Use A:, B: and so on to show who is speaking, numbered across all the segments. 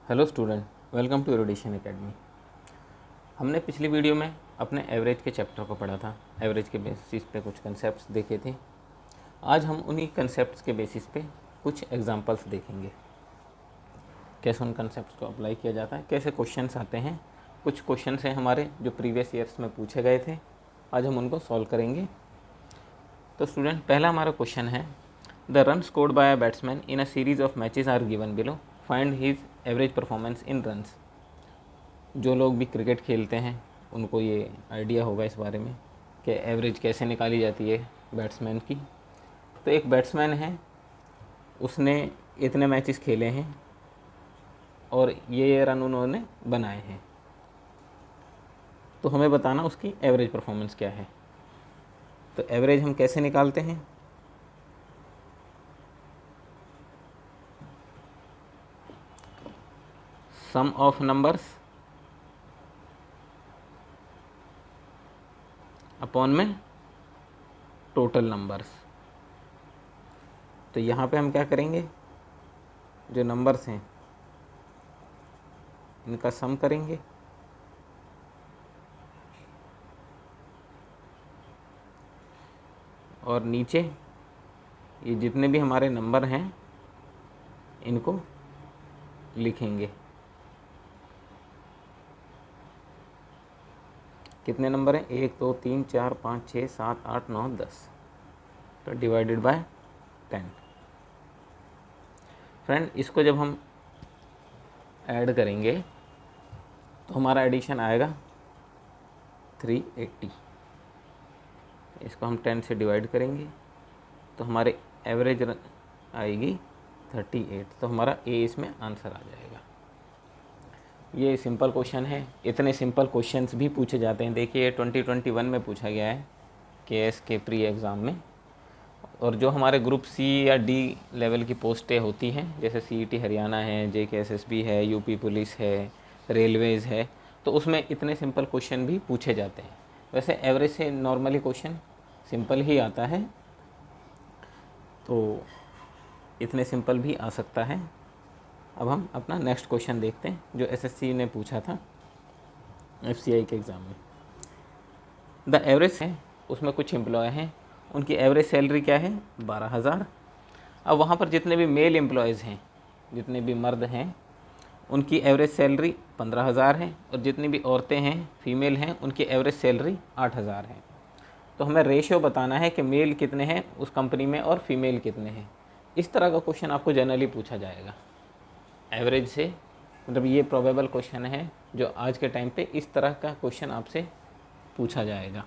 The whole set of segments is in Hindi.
A: Hello student, welcome to Erudition Academy. हमने पिछली वीडियो में अपने एवरेज के चैप्टर को पढ़ा था। एवरेज के बेसिस पे कुछ कंसेप्ट्स देखे थे। आज हम उन्हीं कंसेप्ट्स के बेसिस पे कुछ एग्जांपल्स देखेंगे, कैसे उन कंसेप्ट्स को अप्लाई किया जाता है, कैसे क्वेश्चंस आते हैं। कुछ क्वेश्चंस हैं हमारे जो प्रीवियस ईयर्स में पूछे गए थे, आज हम उनको सॉल्व करेंगे। तो स्टूडेंट, पहला हमारा क्वेश्चन है, the run scored by a batsman in a series of matches are given below, find his average performance in runs. जो लोग भी क्रिकेट खेलते हैं उनको ये आइडिया होगा इस बारे में कि एवरेज कैसे निकाली जाती है बैट्समैन की। तो एक बैट्समैन है, उसने इतने मैचेस खेले हैं और ये रन उन्होंने बनाए हैं, तो हमें बताना उसकी एवरेज परफॉर्मेंस क्या है। तो एवरेज हम कैसे निकालते हैं, सम ऑफ नंबर्स अपॉन में टोटल नंबर्स। तो यहाँ पे हम क्या करेंगे, जो नंबर्स हैं इनका सम करेंगे और नीचे ये जितने भी हमारे नंबर हैं इनको लिखेंगे। कितने नंबर हैं, 1 2 3 4 5 6 7 8 9 10, तो डिवाइडेड बाय 10। फ्रेंड, इसको जब हम ऐड करेंगे तो हमारा एडिशन आएगा 380। इसको हम 10 से डिवाइड करेंगे तो हमारे एवरेज आएगी 38। तो हमारा ए इसमें आंसर आ जाएगा। ये सिंपल क्वेश्चन है। इतने सिंपल क्वेश्चंस भी पूछे जाते हैं। देखिए 2021 में पूछा गया है केएस के प्री एग्ज़ाम में। और जो हमारे ग्रुप सी या डी लेवल की पोस्टें होती हैं, जैसे सीईटी हरियाणा है, जेकेएसएसबी है, यूपी पुलिस है, रेलवेज़ है, तो उसमें इतने सिंपल क्वेश्चन भी पूछे जाते हैं। वैसे एवरेज से नॉर्मली क्वेश्चन सिंपल ही आता है, तो इतने सिंपल भी आ सकता है। अब हम अपना नेक्स्ट क्वेश्चन देखते हैं जो एसएससी ने पूछा था एफसीआई के एग्ज़ाम में। द एवरेज है, उसमें कुछ एम्प्लॉय हैं, उनकी एवरेज सैलरी क्या है, 12,000। अब वहाँ पर जितने भी मेल एम्प्लॉयज़ हैं, जितने भी मर्द हैं, उनकी एवरेज सैलरी 15,000 है, और जितनी भी औरतें हैं, फीमेल हैं, उनकी एवरेज सैलरी 8,000 है। तो हमें रेशियो बताना है कि मेल कितने हैं उस कंपनी में और फीमेल कितने हैं। इस तरह का क्वेश्चन आपको जनरली पूछा जाएगा एवरेज से। मतलब ये प्रोबेबल क्वेश्चन है जो आज के टाइम पे इस तरह का क्वेश्चन आपसे पूछा जाएगा।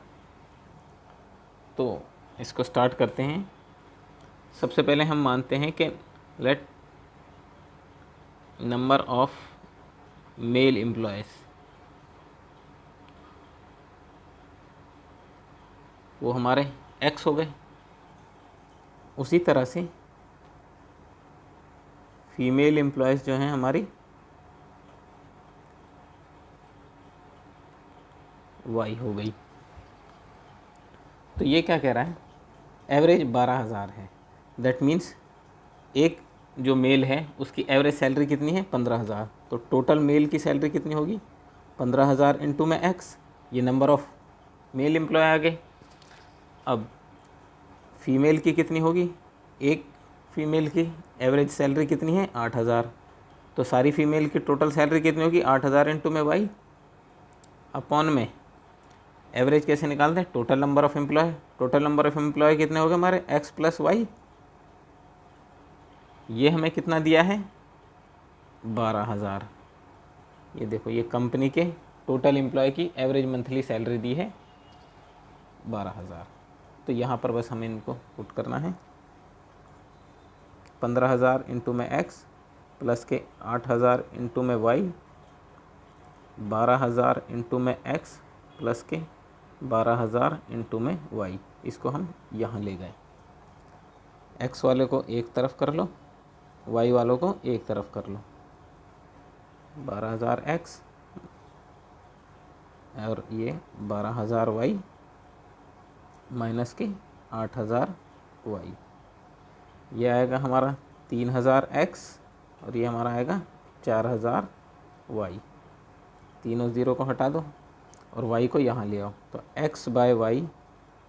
A: तो इसको स्टार्ट करते हैं। सबसे पहले हम मानते हैं कि let number of male employees, वो हमारे एक्स हो गए। उसी तरह से फीमेल एम्प्लॉयज़ जो हैं हमारी वाई हो गई। तो ये क्या कह रहा है, एवरेज 12,000 है। दैट मीन्स एक जो मेल है उसकी एवरेज सैलरी कितनी है, 15,000। तो टोटल मेल की सैलरी कितनी होगी, 15,000 इंटू में एक्स, ये नंबर ऑफ मेल एम्प्लॉय आ गए। अब फीमेल की कितनी होगी, एक फीमेल की एवरेज सैलरी कितनी है, 8,000। तो सारी फीमेल की टोटल सैलरी कितनी होगी, 8,000 इंटू में वाई अपॉन में एवरेज कैसे निकालते हैं, total number of employ. Total number of employ कितने हो गए हमारे, एक्स प्लस वाई। ये हमें कितना दिया है, 12,000। ये देखो, ये कंपनी के टोटल एम्प्लॉय की एवरेज मंथली सैलरी दी है 12,000। तो यहाँ पर बस हमें इनको पुट करना है, 15,000 इंटू में एक्स प्लस के 8,000 इंटू में वाई, 12,000 इंटू में एक्स प्लस के 12,000 इंटू में वाई। इसको हम यहाँ ले गए। एक्स वाले को एक तरफ कर लो, वाई वालों को एक तरफ कर लो। 12,000 एक्स और ये 12,000 वाई माइनस के 8,000 वाई। ये आएगा हमारा 3,000 एक्स और ये हमारा आएगा 4000 वाई, तीनों ज़ीरो को हटा दो और वाई को यहाँ ले आओ, तो x by Y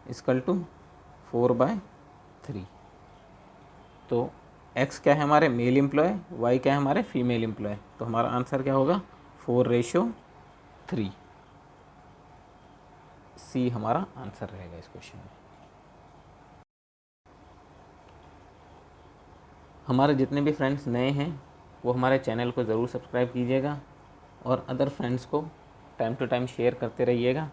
A: equal to 4/3। तो x क्या है हमारे मेल एम्प्लॉय, y क्या है हमारे फीमेल एम्प्लॉय, तो हमारा आंसर क्या होगा 4:3। सी हमारा आंसर रहेगा इस क्वेश्चन में। हमारे जितने भी फ्रेंड्स नए हैं वो हमारे चैनल को ज़रूर सब्सक्राइब कीजिएगा और अदर फ्रेंड्स को टाइम टू टाइम शेयर करते रहिएगा।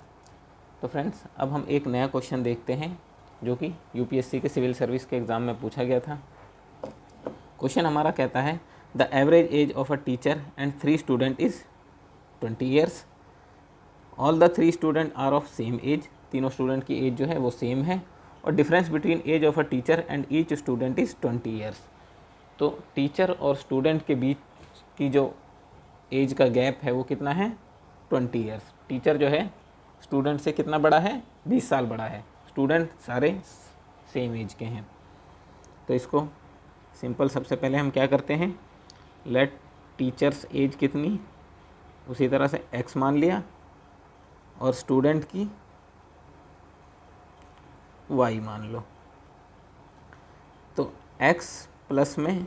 A: तो फ्रेंड्स अब हम एक नया क्वेश्चन देखते हैं जो कि यूपीएससी के सिविल सर्विस के एग्ज़ाम में पूछा गया था। क्वेश्चन हमारा कहता है the average age of a teacher and 3 student is 20 years. All the 3 student are of same age, तीनों स्टूडेंट की एज जो है वो सेम है, और difference between age of a teacher and each student is 20 years. तो टीचर और स्टूडेंट के बीच की जो एज का गैप है वो कितना है 20 ईयर्स। टीचर जो है स्टूडेंट से कितना बड़ा है 20 साल बड़ा है, स्टूडेंट सारे सेम एज के हैं। तो इसको सिंपल सबसे पहले हम क्या करते हैं, लेट टीचर्स एज कितनी, उसी तरह से x मान लिया और स्टूडेंट की y मान लो। तो x प्लस में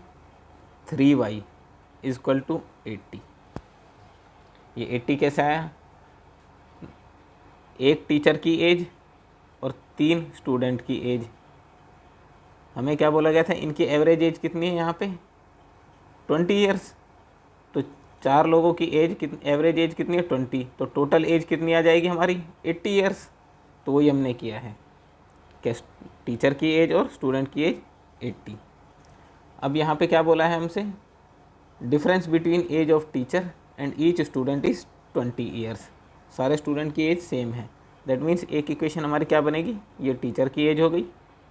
A: 3y इक्वल टू 80। ये 80 कैसे आया, एक टीचर की एज और 3 स्टूडेंट की एज। हमें क्या बोला गया था, इनकी एवरेज एज कितनी है यहाँ पे 20 ईयर्स। तो 4 लोगों की एज एवरेज एज कितनी है 20, तो टोटल एज कितनी आ जाएगी हमारी 80 ईयर्स। तो वही हमने किया है कि टीचर की एज और स्टूडेंट की एज 80। अब यहाँ पे क्या बोला है हमसे, difference between age of teacher and each student is 20 years. सारे स्टूडेंट की एज सेम है, दैट मीन्स एक इक्वेशन हमारी क्या बनेगी, ये टीचर की एज हो गई,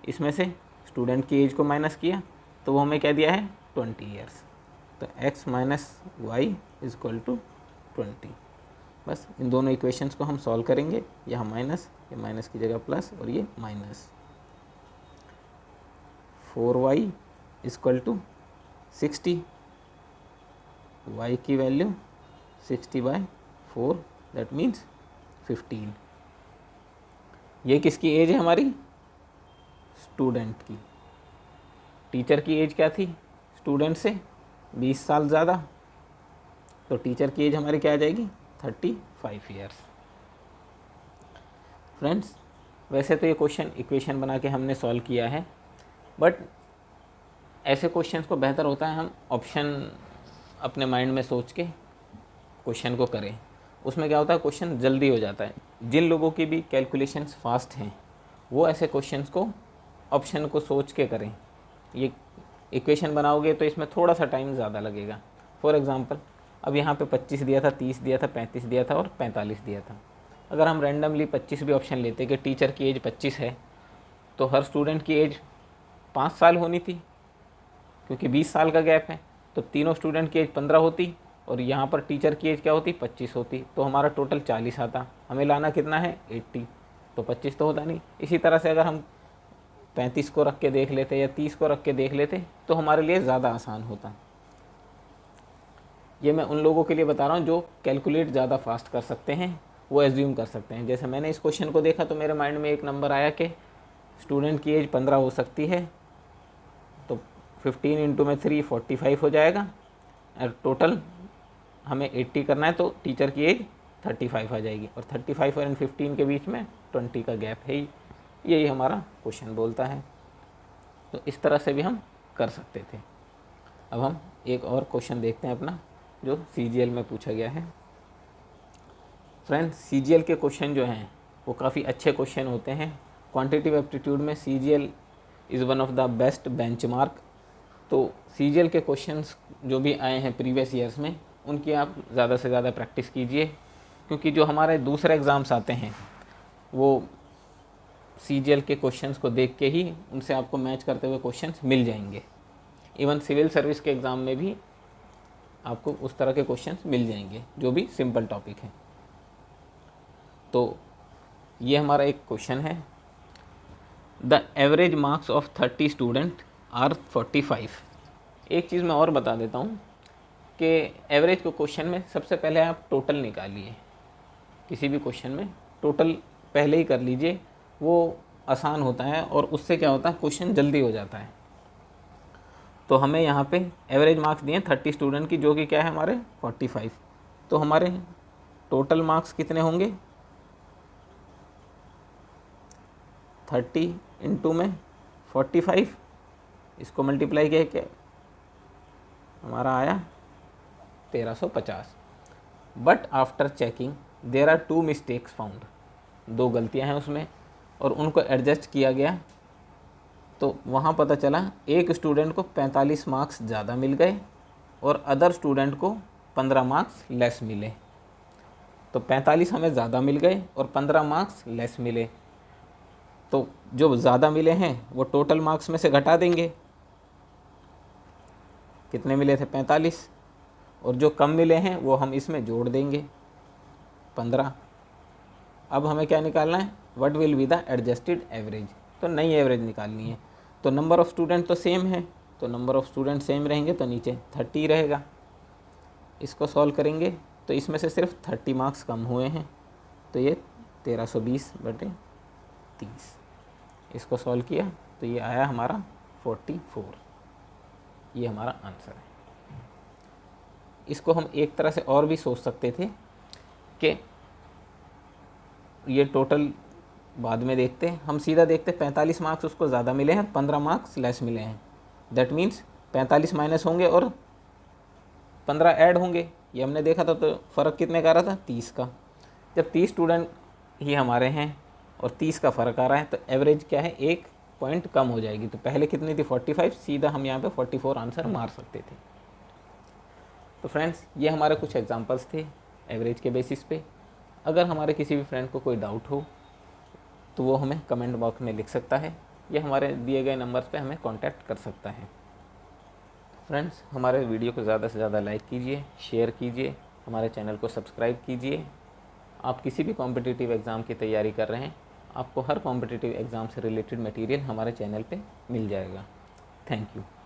A: इसमें से स्टूडेंट की एज को माइनस किया तो वो हमें क्या दिया है 20 ईयर्स। तो x minus Y equal to 20। बस इन दोनों इक्वेशंस को हम सॉल्व करेंगे, यहाँ माइनस, ये माइनस की जगह प्लस और ये minus. 4y equal to 60, y की वैल्यू 60/4 दैट मीन्स 15। ये किसकी एज है हमारी, स्टूडेंट की। टीचर की एज क्या थी स्टूडेंट से 20 साल ज़्यादा, तो टीचर की एज हमारी क्या आ जाएगी 35 ईयर्स। फ्रेंड्स वैसे तो ये क्वेश्चन इक्वेशन बना के हमने सॉल्व किया है, बट ऐसे क्वेश्चंस को बेहतर होता है हम ऑप्शन अपने माइंड में सोच के क्वेश्चन को करें। उसमें क्या होता है क्वेश्चन जल्दी हो जाता है। जिन लोगों की भी कैलकुलेशंस फास्ट हैं वो ऐसे क्वेश्चंस को ऑप्शन को सोच के करें। ये इक्वेशन बनाओगे तो इसमें थोड़ा सा टाइम ज़्यादा लगेगा। फॉर एग्ज़ाम्पल अब यहाँ पे 25 दिया था, 30 दिया था, 35 दिया था और 45 दिया था। अगर हम रैंडमली 25 भी ऑप्शन लेते कि टीचर की एज 25 है तो हर स्टूडेंट की एज 5 साल होनी थी, क्योंकि 20 साल का गैप है। तो तीनों स्टूडेंट की एज 15 होती और यहाँ पर टीचर की एज क्या होती 25 होती, तो हमारा टोटल 40 आता। हमें लाना कितना है 80, तो 25 तो होता नहीं। इसी तरह से अगर हम 35 को रख के देख लेते या 30 को रख के देख लेते तो हमारे लिए ज़्यादा आसान होता। ये मैं उन लोगों के लिए बता रहा हूँ जो कैलकुलेट ज़्यादा फास्ट कर सकते हैं, वो एज्यूम कर सकते हैं। जैसे मैंने इस क्वेश्चन को देखा तो मेरे माइंड में एक नंबर आया कि स्टूडेंट की एज 15 हो सकती है, तो 15 इंटू में 3 45 हो जाएगा, और टोटल हमें 80 करना है तो टीचर की एज 35 आ जाएगी, और 35 और 15 के बीच में 20 का गैप है ही। यही हमारा क्वेश्चन बोलता है। तो इस तरह से भी हम कर सकते थे। अब हम एक और क्वेश्चन देखते हैं अपना, जो CGL में पूछा गया है। फ्रेंड्स CGL के क्वेश्चन जो हैं वो काफ़ी अच्छे क्वेश्चन होते हैं। क्वांटिटेटिव एप्टीट्यूड में CGL is one of the best benchmark. तो CGL के क्वेश्चंस जो भी आए हैं प्रीवियस ईयर्स में उनकी आप ज़्यादा से ज़्यादा प्रैक्टिस कीजिए, क्योंकि जो हमारे दूसरे एग्ज़ाम्स आते हैं वो CGL के क्वेश्चंस को देख के ही उनसे आपको मैच करते हुए क्वेश्चंस मिल जाएंगे। इवन सिविल सर्विस के एग्ज़ाम में भी आपको उस तरह के क्वेश्चंस मिल जाएंगे जो भी सिंपल टॉपिक हैं। तो ये हमारा एक क्वेश्चन है, the average marks of 30 student are 45। एक चीज़ मैं और बता देता हूँ, कि एवरेज को क्वेश्चन में सबसे पहले आप टोटल निकालिए। किसी भी क्वेश्चन में टोटल पहले ही कर लीजिए, वो आसान होता है और उससे क्या होता है क्वेश्चन जल्दी हो जाता है। तो हमें यहाँ पे एवरेज मार्क्स दिए 30 स्टूडेंट की, जो कि क्या है हमारे 45। तो हमारे टोटल मार्क्स कितने होंगे 30 इंटू में 45, इसको मल्टीप्लाई किया क्या हमारा आया 1350। But after checking there are 2 mistakes found, 2 गलतियां हैं उसमें और उनको एडजस्ट किया गया। तो वहाँ पता चला एक स्टूडेंट को 45 मार्क्स ज़्यादा मिल गए और अदर स्टूडेंट को 15 मार्क्स लेस मिले। तो 45 हमें ज़्यादा मिल गए और 15 मार्क्स लेस मिले। तो जो ज़्यादा मिले हैं वो टोटल मार्क्स में से घटा देंगे, कितने मिले थे 45, और जो कम मिले हैं वो हम इसमें जोड़ देंगे 15। अब हमें क्या निकालना है, what will be the adjusted average. तो नई एवरेज निकालनी है। तो नंबर ऑफ़ स्टूडेंट तो सेम है, तो नंबर ऑफ़ स्टूडेंट सेम रहेंगे तो नीचे 30 रहेगा। इसको सॉल्व करेंगे तो इसमें से सिर्फ 30 मार्क्स कम हुए हैं, तो ये 1320/30। इसको सॉल्व किया तो ये आया हमारा 44। ये हमारा आंसर है। इसको हम एक तरह से और भी सोच सकते थे कि ये टोटल बाद में देखते हैं, हम सीधा देखते 45 मार्क्स उसको ज़्यादा मिले हैं, 15 मार्क्स लेस मिले हैं। दैट मीन्स 45 माइनस होंगे और 15 ऐड होंगे। ये हमने देखा था, तो फ़र्क कितने का आ रहा था 30 का। जब 30 स्टूडेंट ही हमारे हैं और 30 का फ़र्क आ रहा है तो एवरेज क्या है 1 पॉइंट कम हो जाएगी। तो पहले कितनी थी 45, सीधा हम यहाँ पे 44 आंसर मार सकते थे। तो फ्रेंड्स ये हमारे कुछ एग्जांपल्स थे एवरेज के बेसिस पे। अगर हमारे किसी भी फ्रेंड को कोई डाउट हो तो वो हमें कमेंट बॉक्स में लिख सकता है या हमारे दिए गए नंबर्स पे हमें कांटेक्ट कर सकता है। फ्रेंड्स हमारे वीडियो को ज़्यादा से ज़्यादा लाइक कीजिए, शेयर कीजिए, हमारे चैनल को सब्सक्राइब कीजिए। आप किसी भी कॉम्पिटिटिव एग्ज़ाम की तैयारी कर रहे हैं, आपको हर कॉम्पिटिटिव एग्ज़ाम से रिलेटेड मटेरियल हमारे चैनल पे मिल जाएगा। Thank you.